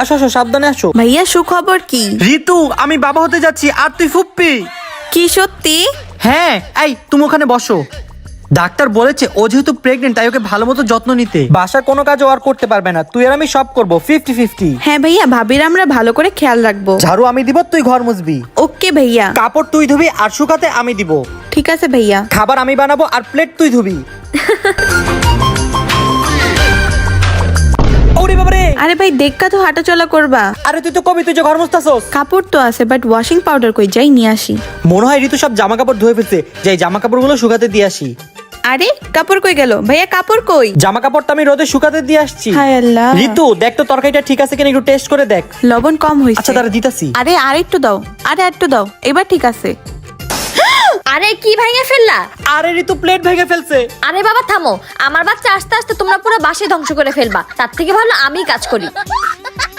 আসো আসো, সাবধানে আসো। ভাইয়া সুখবর কি? ঋতু, আমি বাবা হতে যাচ্ছি আর তুই ফুপ্পি। কি সত্যি? হ্যাঁ, এই তুমি ওখানে বসো। ডাক্তার বলেছে ও যেহেতু প্রেগনেন্ট তাই ওকে ভালো মতো যত্ন নিতে। বাসার কোনো কাজও আর করতে পারবে না, তুই আর আমি সব করবো 50-50। হ্যাঁ ভাইয়া, ভাবির আমরা ভালো করে খেয়াল রাখবো। ঝাড়ু আমি দিব, তুই ঘর মুছবি। ওকে ভাইয়া। কাপড় তুই ধুবি আর শুকাতে আমি দিব। ঠিক আছে ভাইয়া। খাবার আমি বানাবো আর প্লেট তুই ধুবি। ওরে বাবারে। আরে ভাই দেখা তো হাঁটা চলা করবা। আরে তুই তো কবি, তুই যে ঘর মুছতাছস। কাপড় তো আছে, বাট ওয়াশিং পাউডার কই, যাই নিয়ে আসি। মনে হয় ঋতু সব জামা কাপড় ধুয়ে ফেলছে, যাই জামা কাপড়গুলো শুকাতে দিয়ে আসি। আরে কাপড় কই গেল ভাইয়া? কাপড় কই? জামা কাপড়টা আমি রোদে শুকাতে দিয়ে আসছি। হায় আল্লাহ। ঋতু দেখ তো তরকারিটা ঠিক আছে কিনা, একটু টেস্ট করে দেখ। লবণ কম হইছে। আচ্ছা তারা দিতাছি। আরে আরেকটু দাও, আরে একটু দাও, এবার ঠিক আছে। আরে কি ভাঙে ফেললা? আরে ঋতু প্লেট ভেঙে ফেলছে। আরে বাবা থামো, আমার বাচ্চা আস্তে আস্তে তোমরা পুরো বাসে ধ্বংস করে ফেলবা, তার থেকে ভালো আমি কাজ করি।